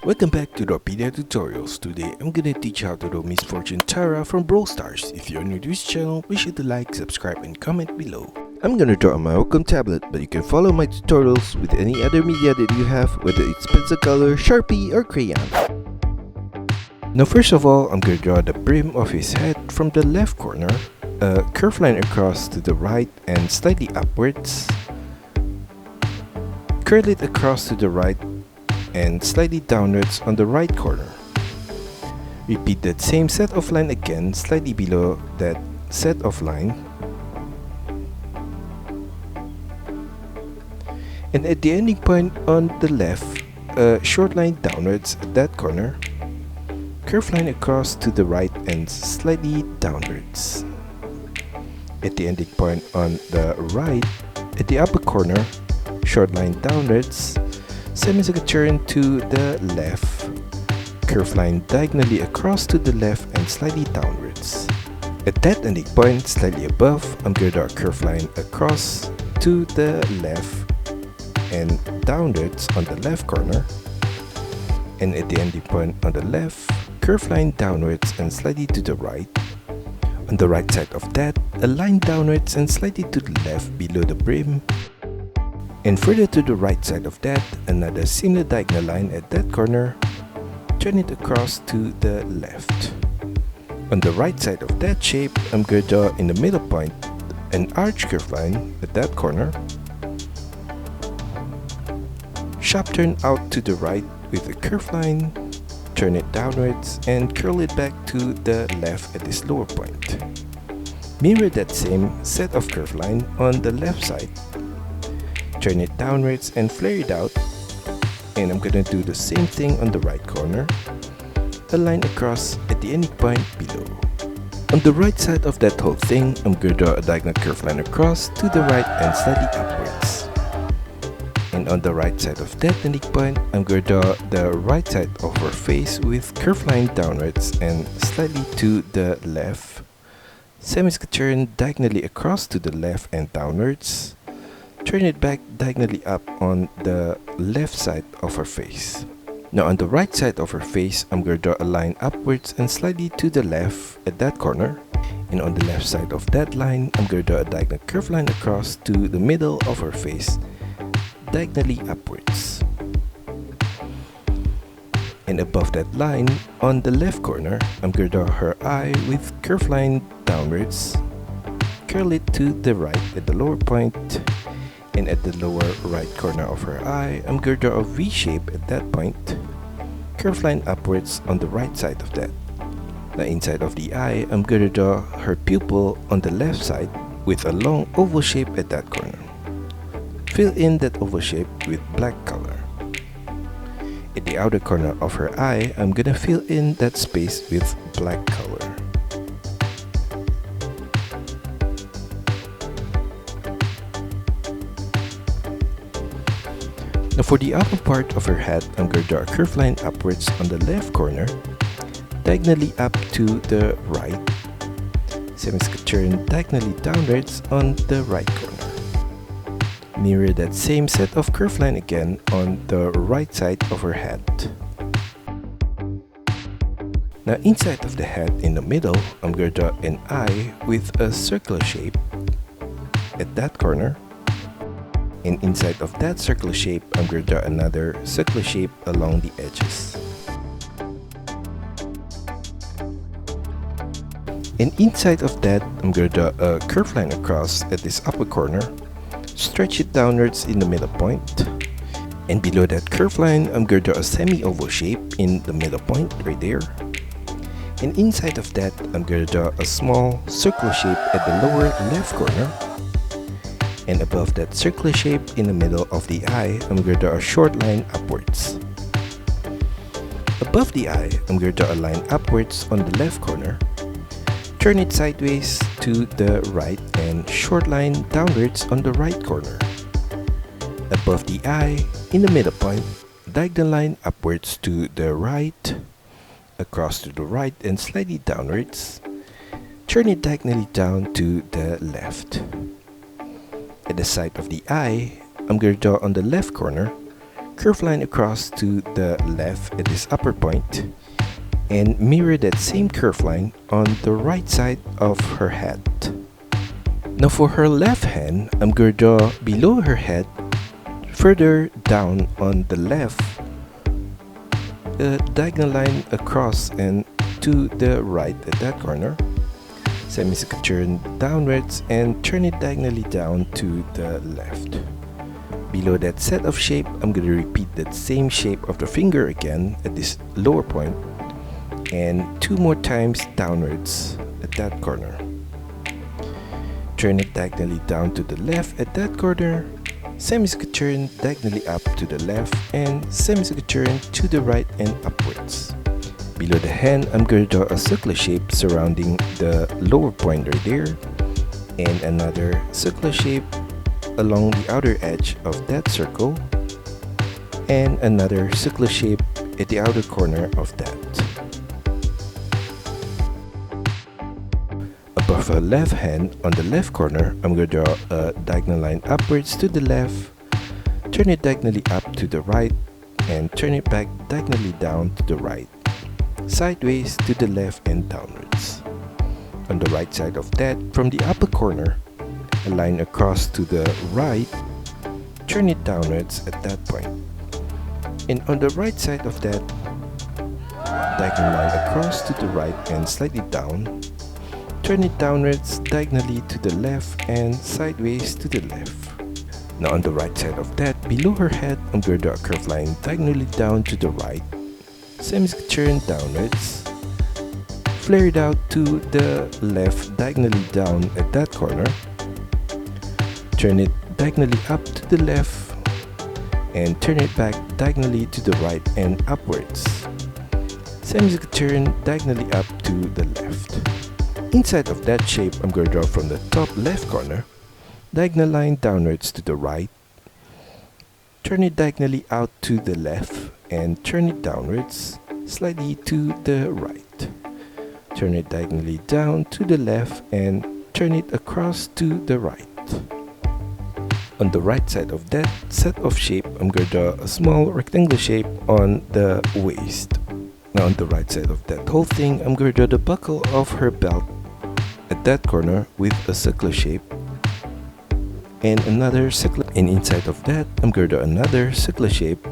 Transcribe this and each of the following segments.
Welcome back to Drawpedia tutorials. Today I'm gonna teach you how to do Misfortune Tara from Brawl Stars. If you're new to this channel, be sure to like, subscribe and comment below. I'm gonna draw on my Wacom tablet, but you can follow my tutorials with any other media that you have, whether it's pencil color, Sharpie or crayon. Now first of all, I'm gonna draw the brim of his head from the left corner, a curved line across to the right and slightly upwards, curl it across to the right and slightly downwards on the right corner. Repeat that same set of line again, slightly below that set of line. And at the ending point on the left, a short line downwards at that corner, curved line across to the right and slightly downwards. At the ending point on the right, at the upper corner, short line downwards, semicircle turn to the left, curved line diagonally across to the left and slightly downwards. At that ending point, slightly above, I'm going to draw a curved line across to the left and downwards on the left corner. And at the ending point on the left, curved line downwards and slightly to the right. On the right side of that, a line downwards and slightly to the left below the brim. And further to the right side of that, another similar diagonal line at that corner, turn it across to the left. On the right side of that shape, I'm going to draw in the middle point an arch curve line at that corner, sharp turn out to the right with a curved line, turn it downwards and curl it back to the left at this lower point. Mirror that same set of curved line on the left side. Turn it downwards and flare it out, and I'm gonna do the same thing on the right corner, a line across at the ending point below. On the right side of that whole thing, I'm gonna draw a diagonal curved line across to the right and slightly upwards. And on the right side of that ending point, I'm gonna draw the right side of her face with curved line downwards and slightly to the left, semicircle turn diagonally across to the left and downwards. Turn it back diagonally up on the left side of her face. Now on the right side of her face, I'm going to draw a line upwards and slightly to the left at that corner. And on the left side of that line, I'm going to draw a diagonal curved line across to the middle of her face, diagonally upwards. And above that line, on the left corner, I'm going to draw her eye with curved line downwards, curl it to the right at the lower point. And at the lower right corner of her eye, I'm going to draw a V shape at that point, curved line upwards on the right side of that. Now inside of the eye, I'm going to draw her pupil on the left side with a long oval shape at that corner. Fill in that oval shape with black color. At the outer corner of her eye, I'm going to fill in that space with black color. Now for the upper part of her head, I'm going to draw a curved line upwards on the left corner, diagonally up to the right, semicircle turn diagonally downwards on the right corner. Mirror that same set of curved line again on the right side of her head. Now inside of the head in the middle, I'm going to draw an eye with a circular shape at that corner. And inside of that circular shape, I'm going to draw another circular shape along the edges. And inside of that, I'm going to draw a curved line across at this upper corner, stretch it downwards in the middle point. And below that curved line, I'm going to draw a semi-oval shape in the middle point right there. And inside of that, I'm going to draw a small circular shape at the lower left corner. And above that circular shape in the middle of the eye, I'm going to draw a short line upwards. Above the eye, I'm going to draw a line upwards on the left corner. Turn it sideways to the right and short line downwards on the right corner. Above the eye, in the middle point, diagonal line upwards to the right, across to the right and slightly downwards. Turn it diagonally down to the left. At the side of the eye, I'm going to draw on the left corner, curve line across to the left at this upper point, and mirror that same curve line on the right side of her head. Now for her left hand, I'm going to draw below her head, further down on the left, a diagonal line across and to the right at that corner. Semicircle turn downwards and turn it diagonally down to the left. Below that set of shape, I'm going to repeat that same shape of the finger again at this lower point, and 2 more times downwards at that corner. Turn it diagonally down to the left at that corner, semicircle turn diagonally up to the left, and semicircle turn to the right and upwards. Below the hand, I'm going to draw a circular shape surrounding the lower point right there, and another circular shape along the outer edge of that circle, and another circular shape at the outer corner of that. Above her left hand, on the left corner, I'm going to draw a diagonal line upwards to the left, turn it diagonally up to the right, and turn it back diagonally down to the right, sideways to the left and downwards. On the right side of that, from the upper corner, a line across to the right, turn it downwards at that point. And on the right side of that, diagonal line across to the right and slightly down, turn it downwards diagonally to the left and sideways to the left. Now on the right side of that, below her head, I'm going to draw a curved line diagonally down to the right, semicircle turn downwards, flare it out to the left diagonally down at that corner, turn it diagonally up to the left, and turn it back diagonally to the right and upwards. Semicircle turn diagonally up to the left. Inside of that shape, I'm going to draw from the top left corner, diagonal line downwards to the right, turn it diagonally out to the left, and turn it downwards slightly to the right. Turn it diagonally down to the left and turn it across to the right. On the right side of that set of shape, I'm going to draw a small rectangular shape on the waist. Now on the right side of that whole thing, I'm going to draw the buckle of her belt at that corner with a circular shape, and another circular, and inside of that, I'm going to draw another circular shape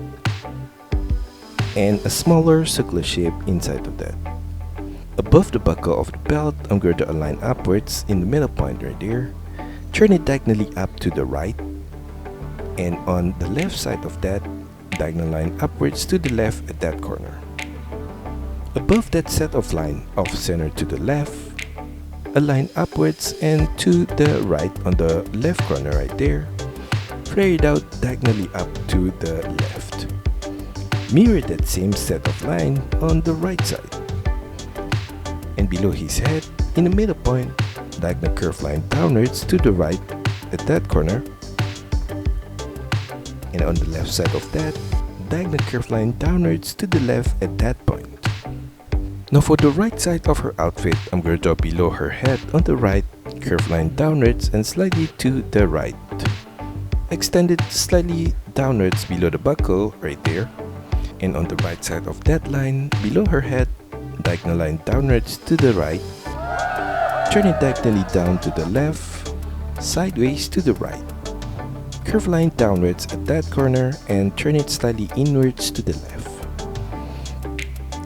and a smaller circular shape inside of that. Above the buckle of the belt, I'm going to align upwards in the middle point right there, turn it diagonally up to the right, and on the left side of that, diagonal line upwards to the left at that corner. Above that set of line off center to the left, a line upwards and to the right on the left corner right there, flare it out diagonally up to the left. Mirror that same set of line on the right side. And below his head, in the middle point, diagonal curve line downwards to the right at that corner, and on the left side of that, diagonal curve line downwards to the left at that point. Now for the right side of her outfit, I'm going to draw below her head on the right, curve line downwards and slightly to the right. Extend it slightly downwards below the buckle right there, and on the right side of that line, below her head, diagonal line downwards to the right, turn it diagonally down to the left, sideways to the right. Curve line downwards at that corner and turn it slightly inwards to the left.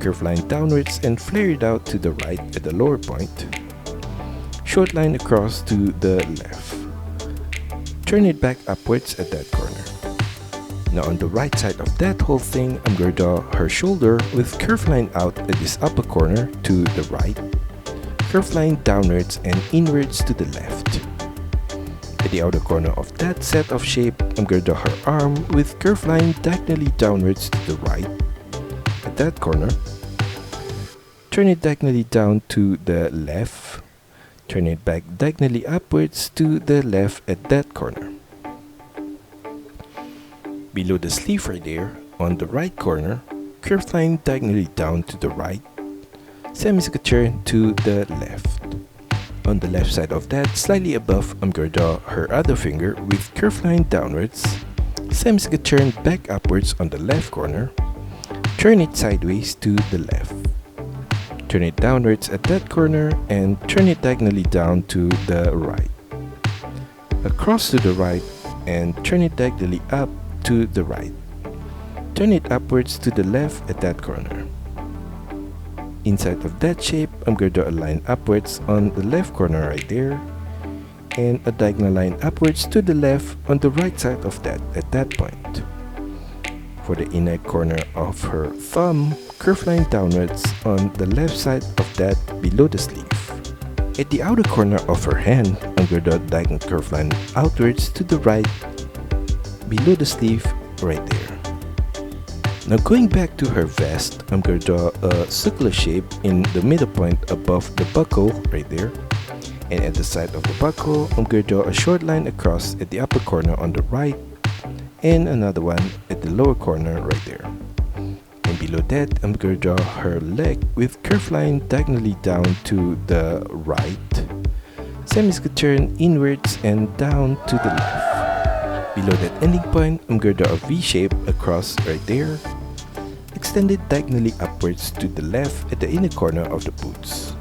Curve line downwards and flare it out to the right at the lower point. Short line across to the left. Turn it back upwards at that corner. Now on the right side of that whole thing, I'm going to draw her shoulder with curve line out at this upper corner to the right, curve line downwards and inwards to the left. At the outer corner of that set of shape, I'm going to draw her arm with curve line diagonally downwards to the right at that corner. Turn it diagonally down to the left. Turn it back diagonally upwards to the left at that corner. Below the sleeve right there, on the right corner, curve line diagonally down to the right, semicircle turn to the left. On the left side of that, slightly above, I'm going to draw her other finger with curve line downwards Same is turn back upwards on the left corner. Turn it sideways to the left. Turn it downwards at that corner and turn it diagonally down to the right. Across to the right and turn it diagonally up to the right. Turn it upwards to the left at that corner. Inside of that shape, I'm going to draw a line upwards on the left corner right there, and a diagonal line upwards to the left on the right side of that at that point. For the inner corner of her thumb, curve line downwards on the left side of that below the sleeve. At the outer corner of her hand, I'm going to draw a diagonal curve line outwards to the right below the sleeve right there. Now going back to her vest, I'm going to draw a circular shape in the middle point above the buckle right there. And at the side of the buckle, I'm going to draw a short line across at the upper corner on the right and another one at the lower corner right there. And below that, I'm going to draw her leg with curved line diagonally down to the right. Same is going to turn inwards and down to the left. Below that ending point, I'm going to draw a V shape across right there, extended diagonally upwards to the left at the inner corner of the boots.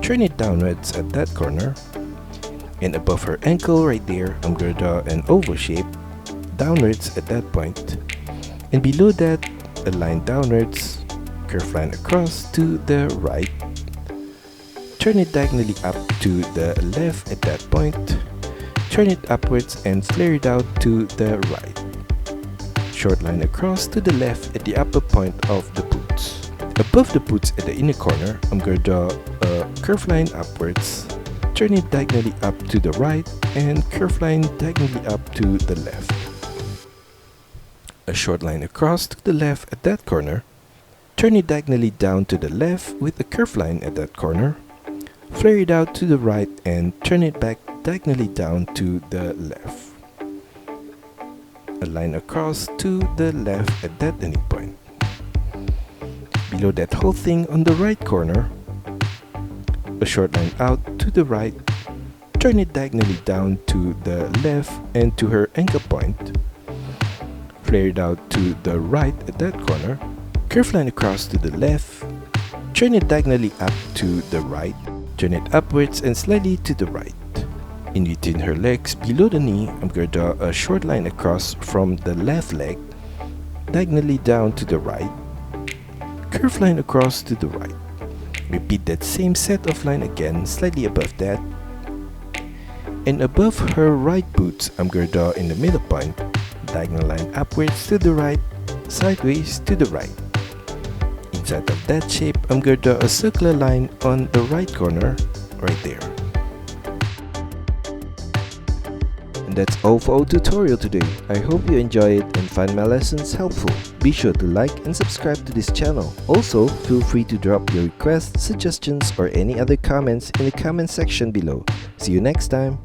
Turn it downwards at that corner, and above her ankle right there, I'm going to draw an oval shape downwards at that point, and below that, a line downwards, curved line across to the right. Turn it diagonally up to the left at that point. Turn it upwards and flare it out to the right. Short line across to the left at the upper point of the boots. Above the boots at the inner corner, I'm going to draw a curved line upwards. Turn it diagonally up to the right and curved line diagonally up to the left. A short line across to the left at that corner. Turn it diagonally down to the left with a curved line at that corner. Flare it out to the right and turn it back diagonally down to the left. A line across to the left at that ending point. Below that whole thing on the right corner, a short line out to the right. Turn it diagonally down to the left and to her ankle point. Flare it out to the right at that corner. Curve line across to the left. Turn it diagonally up to the right. Turn it upwards and slightly to the right. In between her legs, below the knee, I'm going to draw a short line across from the left leg, diagonally down to the right. Curve line across to the right. Repeat that same set of line again, slightly above that. And above her right boots, I'm going to draw in the middle point, diagonal line upwards to the right, sideways to the right. Inside of that shape, I'm going to draw a circular line on the right corner, right there. And that's all for our tutorial today. I hope you enjoy it and find my lessons helpful. Be sure to like and subscribe to this channel. Also, feel free to drop your requests, suggestions, or any other comments in the comment section below. See you next time!